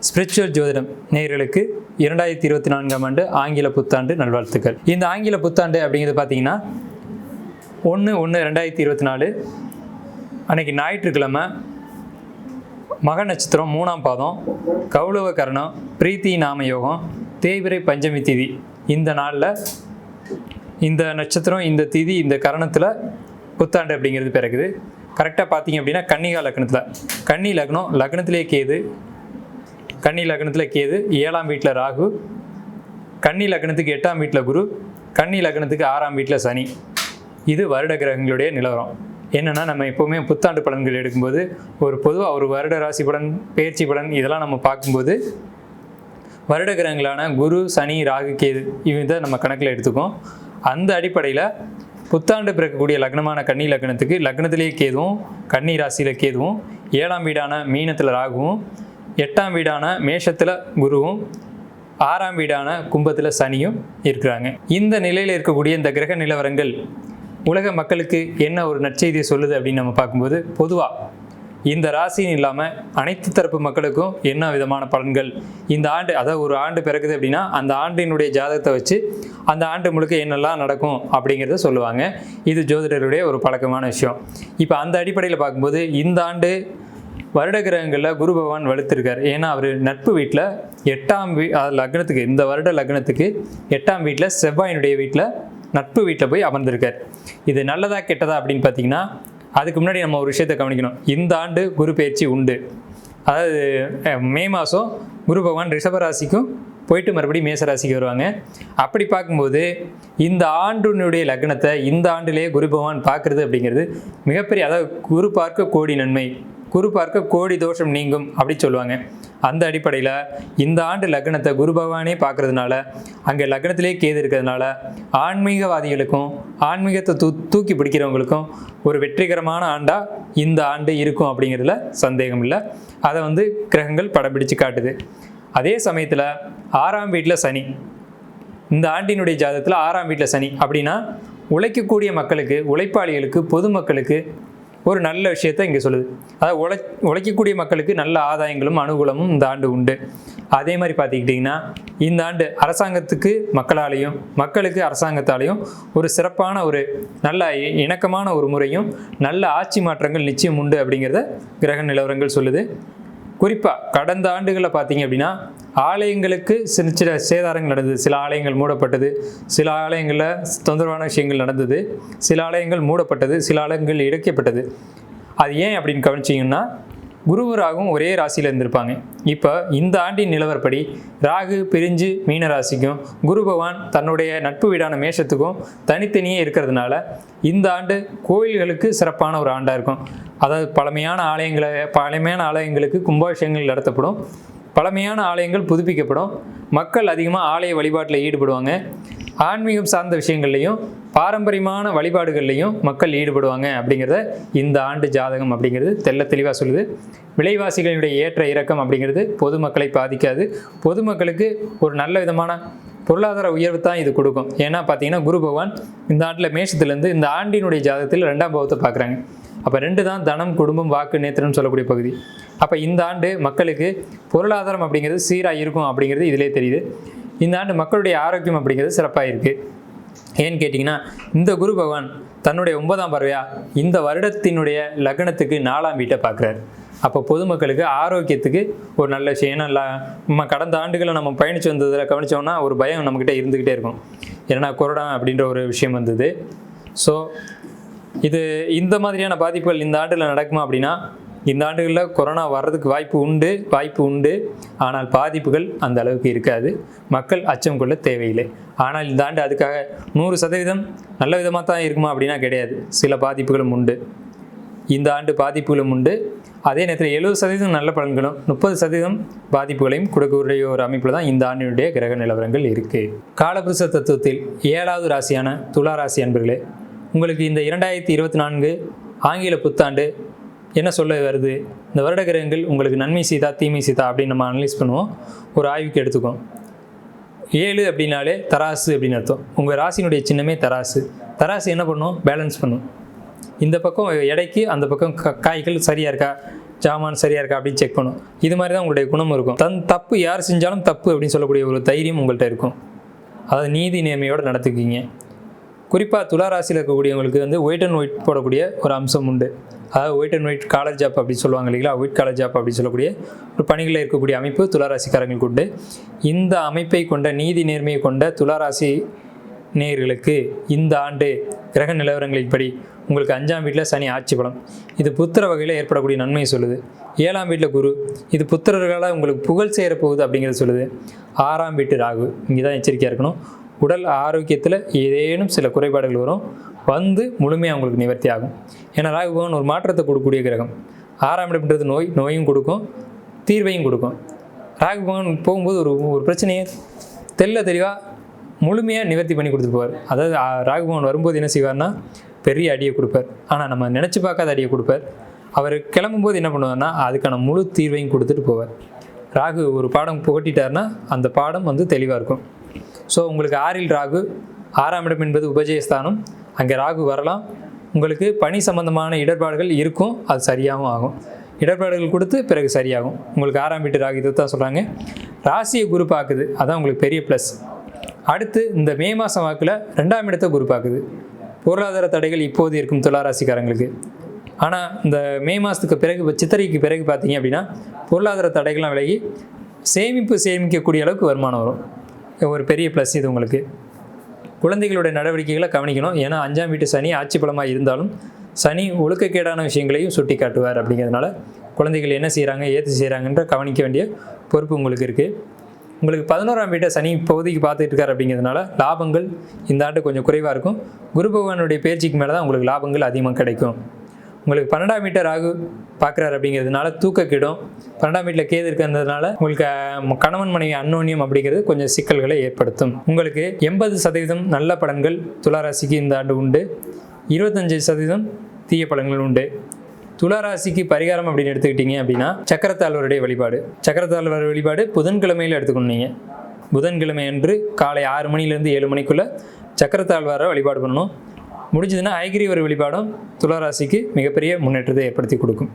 Spiritual ஜோதிடம் நேயர்களுக்கு 2024ஆம் ஆண்டு ஆங்கில புத்தாண்டு நல்வாழ்த்துக்கள். இந்த ஆங்கில புத்தாண்டு அப்படிங்கிறது பார்த்தீங்கன்னா 1/1/2024 அன்னைக்கு ஞாயிற்றுக்கிழமை மக நட்சத்திரம் 3ஆம் பாதம், கௌளவ கரணம், பிரீத்தி நாம யோகம், தேய்பிறை பஞ்சமி திதி. இந்த நாளில் இந்த நட்சத்திரம், இந்த திதி, இந்த கரணத்தில் புத்தாண்டு அப்படிங்கிறது பிறகுது. கரெக்டாக பார்த்தீங்க அப்படின்னா கன்னிகா லக்னத்தில், கன்னி லக்னம், லக்னத்திலே கேது, கன்னி லக்னத்தில் கேது, 7ஆம் வீட்டில் ராகு, கன்னி லக்னத்துக்கு 8ஆம் வீட்டில் குரு, கன்னி லக்னத்துக்கு 6ஆம் வீட்டில் சனி. இது வருட கிரகங்களுடைய நிலவரம். என்னென்னா, நம்ம எப்போவுமே புத்தாண்டு பலன்கள் எடுக்கும்போது பொதுவாக ஒரு வருட ராசி பலன், பயிற்சி பலன் இதெல்லாம் நம்ம பார்க்கும்போது வருட கிரகங்களான குரு, சனி, ராகு, கேது இதை நம்ம கணக்கில் எடுத்துக்கோம். அந்த அடிப்படையில் புத்தாண்டு பிறக்கக்கூடிய லக்னமான கன்னி லக்னத்துக்கு லக்னத்திலேயே கேதுவும், கன்னி ராசியில் கேதுவும், 7ஆம் வீடான மீனத்தில் ராகுவும், 8ஆம் வீடான மேஷத்தில் குருவும், 6ஆம் வீடான கும்பத்தில் சனியும் இருக்கிறாங்க. இந்த நிலையில் இருக்கக்கூடிய இந்த கிரக நிலவரங்கள் உலக மக்களுக்கு என்ன ஒரு நற்செய்தியை சொல்லுது அப்படின்னு நம்ம பார்க்கும்போது, பொதுவாக இந்த ராசின்னு இல்லாமல் அனைத்து தரப்பு மக்களுக்கும் என்ன விதமான பலன்கள் இந்த ஆண்டு, அதாவது ஒரு ஆண்டு பிறகுது அப்படின்னா அந்த ஆண்டினுடைய ஜாதகத்தை வச்சு அந்த ஆண்டு முழுக்க என்னெல்லாம் நடக்கும் அப்படிங்கிறத சொல்லுவாங்க. இது ஜோதிடருடைய ஒரு பழக்கமான விஷயம். இப்போ அந்த அடிப்படையில் பார்க்கும்போது இந்த ஆண்டு வருட கிரகங்களில் குரு பகவான் வலுத்திருக்கார். ஏன்னா அவர் நட்பு வீட்டில் 8ஆம் லக்னத்துக்கு, இந்த வருட லக்னத்துக்கு 8ஆம் வீட்டில் செவ்வாயினுடைய வீட்டில் நட்பு வீட்டில் போய் அமர்ந்திருக்கார். இது நல்லதா கெட்டதா அப்படின்னு பார்த்தீங்கன்னா, அதுக்கு முன்னாடி நம்ம ஒரு விஷயத்தை கவனிக்கணும். இந்த ஆண்டு குரு பயிற்சி உண்டு. அதாவது மே மாதம் குரு பகவான் ரிஷபராசிக்கும் போயிட்டு மறுபடியும் மேசராசிக்கு வருவாங்க. அப்படி பார்க்கும்போது இந்த ஆண்டினுடைய லக்னத்தை இந்த ஆண்டிலேயே குரு பகவான் பார்க்குறது அப்படிங்கிறது மிகப்பெரிய, அதாவது குரு பார்க்க கோடி நன்மை, குரு பார்க்க கோடி தோஷம் நீங்கும் அப்படி சொல்லுவாங்க. அந்த அடிப்படையில் இந்த ஆண்டு லக்னத்தை குரு பகவானே பார்க்கறதுனால, அங்கே லக்னத்திலே கேது இருக்கிறதுனால ஆன்மீகவாதிகளுக்கும் ஆன்மீகத்தை தூக்கி பிடிக்கிறவங்களுக்கும் ஒரு வெற்றிகரமான ஆண்டாக இந்த ஆண்டு இருக்கும் அப்படிங்கிறதுல சந்தேகம் இல்லை. அதை கிரகங்கள் படம் பிடிச்சு காட்டுது. அதே சமயத்தில் 6ஆம் வீட்டில் சனி, இந்த ஆண்டினுடைய ஜாதகத்தில் 6ஆம் வீட்டில் சனி அப்படின்னா உழைக்கக்கூடிய மக்களுக்கு, உழைப்பாளிகளுக்கு, பொதுமக்களுக்கு ஒரு நல்ல விஷயத்தை இங்கே சொல்லுது. அதாவது உழைக்கக்கூடிய மக்களுக்கு நல்ல ஆதாயங்களும் அனுகூலமும் இந்த ஆண்டு உண்டு. அதே மாதிரி பார்த்துக்கிட்டிங்கன்னா இந்த ஆண்டு அரசாங்கத்துக்கு மக்களாலேயும், மக்களுக்கு அரசாங்கத்தாலேயும் ஒரு சிறப்பான ஒரு நல்ல இணக்கமான ஒரு முறையும் நல்ல ஆட்சி மாற்றங்கள் நிச்சயம் உண்டு அப்படிங்கிறத கிரக நிலவரங்கள் சொல்லுது. குறிப்பாக கடந்த ஆண்டுகளில் பார்த்தீங்க அப்படின்னா ஆலயங்களுக்கு சின்ன சின்ன சேதாரங்கள் நடந்தது. சில ஆலயங்கள் மூடப்பட்டது, சில ஆலயங்களில் தொந்தரவான விஷயங்கள் நடந்தது, சில ஆலயங்கள் மூடப்பட்டது, சில ஆலயங்கள் இடிக்கப்பட்டது. அது ஏன் அப்படின்னு கவனிச்சிங்கன்னா, குருவும் ராகும் ஒரே ராசியில் இருந்திருப்பாங்க. இப்போ இந்த ஆண்டின் நிலவரப்படி ராகு பிரிஞ்சு மீன ராசிக்கும், குரு பகவான் தன்னுடைய நட்பு வீடான மேஷத்துக்கும் தனித்தனியே இருக்கிறதுனால இந்த ஆண்டு கோயில்களுக்கு சிறப்பான ஒரு ஆண்டாக இருக்கும். அதாவது பழமையான ஆலயங்களுக்கு கும்பாபிஷேகங்கள் நடத்தப்படும், பழமையான ஆலயங்கள் புதுப்பிக்கப்படும், மக்கள் அதிகமாக ஆலய வழிபாட்டில் ஈடுபடுவாங்க, ஆன்மீகம் சார்ந்த விஷயங்கள்லையும் பாரம்பரியமான வழிபாடுகள்லையும் மக்கள் ஈடுபடுவாங்க அப்படிங்கிறத இந்த ஆண்டு ஜாதகம் அப்படிங்கிறது தெள்ள தெளிவாக சொல்லுது. விலைவாசிகளுடைய ஏற்ற இறக்கம் அப்படிங்கிறது பொதுமக்களை பாதிக்காது. பொதுமக்களுக்கு ஒரு நல்ல விதமான பொருளாதார உயர்வு தான் இது கொடுக்கும். ஏன்னா பார்த்தீங்கன்னா குரு பகவான் இந்த ஆண்டில் மேஷத்துலேருந்து இந்த ஆண்டினுடைய ஜாதகத்தில் 2ஆம் பாவத்தை பார்க்குறாங்க. அப்போ 2 தான் தனம், குடும்பம், வாக்கு, நேத்திரம்னு சொல்லக்கூடிய பகுதி. அப்போ இந்த ஆண்டு மக்களுக்கு பொருளாதாரம் அப்படிங்கிறது சீராக இருக்கும் அப்படிங்கிறது இதிலே தெரியுது. இந்த ஆண்டு மக்களுடைய ஆரோக்கியம் அப்படிங்கிறது சிறப்பாக இருக்குது. ஏன்னு கேட்டிங்கன்னா, இந்த குரு பகவான் தன்னுடைய 9ஆம் பார்வையாக இந்த வருடத்தினுடைய லக்னத்துக்கு 4ஆம் வீட்டை பார்க்குறாரு. அப்போ பொதுமக்களுக்கு ஆரோக்கியத்துக்கு ஒரு நல்ல விஷயம். ஏன்னா நம்ம கடந்த ஆண்டுகளை நம்ம பயணித்து வந்ததில் கவனித்தோம்னா ஒரு பயம் நம்மக்கிட்ட இருந்துக்கிட்டே இருக்கும். ஏன்னா கொரோனா அப்படின்ற ஒரு விஷயம் வந்தது. ஸோ இந்த மாதிரியான பாதிப்புகள் இந்த ஆண்டில் நடக்குமா அப்படின்னா, இந்த ஆண்டுகளில் கொரோனா வர்றதுக்கு வாய்ப்பு உண்டு. ஆனால் பாதிப்புகள் அந்த அளவுக்கு இருக்காது. மக்கள் அச்சம் கொள்ள தேவையில்லை. ஆனால் இந்த ஆண்டு அதுக்காக 100% நல்ல விதமாக தான் இருக்குமா அப்படின்னா கிடையாது. சில பாதிப்புகளும் உண்டு. இந்த ஆண்டு பாதிப்புகளும் உண்டு. அதே நேரத்தில் 70% நல்ல பலன்களும் 30% பாதிப்புகளையும் கொடுக்கக்கூடிய ஒரு அமைப்பில் தான் இந்த ஆண்டினுடைய கிரக நிலவரங்கள் இருக்குது. காலபுருஷ தத்துவத்தில் 7வது ராசியான துலா ராசி அன்பர்களே, உங்களுக்கு இந்த 2024 ஆங்கில புத்தாண்டு என்ன சொல்ல வருது, இந்த வருட கிரகங்கள் உங்களுக்கு நன்மை செய்தா தீமை செய்தா அப்படின்னு நம்ம அனலைஸ் பண்ணுவோம். ஒரு ஆய்வுக்கு எடுத்துக்கோம். 7 அப்படின்னாலே தராசு அப்படின்னு அர்த்தம். உங்கள் ராசினுடைய சின்னமே தராசு. தராசு என்ன பண்ணும்? பேலன்ஸ் பண்ணும். இந்த பக்கம் எடைக்கு அந்த பக்கம் காய்கள் சரியாக இருக்கா, ஜாமான் சரியாக இருக்கா அப்படின்னு செக் பண்ணும். இது மாதிரி தான் உங்களுடைய குணம் இருக்கும். தப்பு யார் செஞ்சாலும் தப்பு அப்படின்னு சொல்லக்கூடிய ஒரு தைரியம் உங்கள்கிட்ட இருக்கும். அதாவது நீதி நேர்மையோடு நடத்துக்கிங்க. குறிப்பாக துளாராசியில் இருக்கக்கூடியவங்களுக்கு வந்து ஒயிட் அண்ட் ஒயிட் போடக்கூடிய ஒரு அம்சம் உண்டு. அதாவது white and white collar job அப்படின்னு சொல்லுவாங்க இல்லைங்களா, ஒயிட் காலர் ஜாப் அப்படின்னு சொல்லக்கூடிய ஒரு பணிகளில் இருக்கக்கூடிய அமைப்பு துளாராசிக்காரங்களுக்கு உண்டு. இந்த அமைப்பை கொண்ட நீதி நேர்மையை கொண்ட துளாராசி நேயர்களுக்கு இந்த ஆண்டு கிரக நிலவரங்களின்படி உங்களுக்கு 5ஆம் வீட்டில் சனி ஆட்சி பலம், இது புத்திர வகையில் ஏற்படக்கூடிய நன்மையை சொல்லுது. 7ஆம் வீட்டில் குரு, இது புத்திரர்களால் உங்களுக்கு புகழ் சேரப்போகுது அப்படிங்கிறது சொல்லுது. 6ஆம் வீட்டு ராகு, இங்கே தான் எச்சரிக்கையாக இருக்கணும். உடல் ஆரோக்கியத்தில் ஏதேனும் சில குறைபாடுகள் வரும், வந்து முழுமையாக உங்களுக்கு நிவர்த்தி ஆகும். ஏன்னா ராகு பகவான் ஒரு மாற்றத்தை கொடுக்கக்கூடிய கிரகம். 6ஆம் இடம்ன்றது நோயும் கொடுக்கும், தீர்வையும் கொடுக்கும். ராகு பகவான் போகும்போது ஒரு பிரச்சனையை தெளிவாக முழுமையாக நிவர்த்தி பண்ணி கொடுத்துட்டு போவார். அதாவது ராகு பகவான் வரும்போது என்ன செய்வார்னா பெரிய அடியை கொடுப்பார், ஆனால் நம்ம நினச்சி பார்க்காத அடியை கொடுப்பார். அவர் கிளம்பும்போது என்ன பண்ணுவார்னா அதுக்கான முழு தீர்வையும் கொடுத்துட்டு போவார். ராகு ஒரு பாடம் புகட்டிட்டார்னா அந்த பாடம் வந்து தெளிவாக இருக்கும். ஸோ உங்களுக்கு 6இல் ராகு, 6ஆம் இடம் என்பது உபஜயஸ்தானம், அங்கே ராகு வரலாம். உங்களுக்கு பணி சம்பந்தமான இடர்பாடுகள் இருக்கும், அது சரியாகவும் ஆகும். இடர்பாடுகள் கொடுத்து பிறகு சரியாகும். உங்களுக்கு 6ஆம் வீட்டு ராகு, இதை தான் சொல்கிறாங்க. ராசியை குரு பார்க்குது, அதான் உங்களுக்கு பெரிய ப்ளஸ். அடுத்து இந்த மே மாதம் வாக்கில் 2ஆம் இடத்தை குரு பார்க்குது. பொருளாதார தடைகள் இப்போது இருக்கும் துளாராசிக்காரங்களுக்கு. ஆனால் இந்த மே மாதத்துக்கு பிறகு, சித்திரைக்கு பிறகு பார்த்தீங்க அப்படின்னா பொருளாதார தடைகள்லாம் விலகி சேமிக்கக்கூடிய அளவுக்கு வருமானம் வரும். ஒரு பெரிய ப்ளஸ் இது உங்களுக்கு. குழந்தைகளுடைய நடவடிக்கைகளை கவனிக்கணும். ஏன்னா 5ஆம் வீட்டு சனி ஆட்சி பலமாக இருந்தாலும் சனி ஒழுக்கக்கேடான விஷயங்களையும் சுட்டி காட்டுவார். அப்படிங்கிறதுனால குழந்தைகள் என்ன செய்கிறாங்க, ஏற்று செய்கிறாங்கன்ற கவனிக்க வேண்டிய பொறுப்பு உங்களுக்கு இருக்குது. உங்களுக்கு 11ஆம் வீட்டை சனி இப்போதைக்கு பார்த்துட்டு இருக்கார். அப்படிங்கிறதுனால லாபங்கள் இந்த ஆண்டு கொஞ்சம் குறைவாக இருக்கும். குரு பகவானுடைய பயிற்சிக்கு மேலே தான் உங்களுக்கு லாபங்கள் அதிகமாக கிடைக்கும். உங்களுக்கு 12ஆம் வீட்டை ராகு பார்க்குறாரு அப்படிங்கிறதுனால தூக்கக்கிடும். 12ஆம் வீட்டில் கேது இருக்கிறதுனால உங்களுக்கு கணவன் மனைவி அன்னோன்யம் அப்படிங்கிறது கொஞ்சம் சிக்கல்களை ஏற்படுத்தும். உங்களுக்கு 80% நல்ல பலன்கள் துளாராசிக்கு இந்த ஆண்டு உண்டு, 25% தீய பலன்கள் உண்டு. துளாராசிக்கு பரிகாரம் அப்படின்னு எடுத்துக்கிட்டீங்க அப்படின்னா சக்கரத்தாழ்வருடைய வழிபாடு புதன்கிழமையில் எடுத்துக்கணும். நீங்கள் புதன்கிழமை அன்று காலை 6 மணிலேருந்து 7 மணிக்குள்ளே சக்கரத்தாழ்வாரை வழிபாடு பண்ணணும். முடிஞ்சதுன்னா ஐகிரிவர் வழிபாடும் துளாராசிக்கு மிகப்பெரிய முன்னேற்றத்தை ஏற்படுத்தி கொடுக்கும்.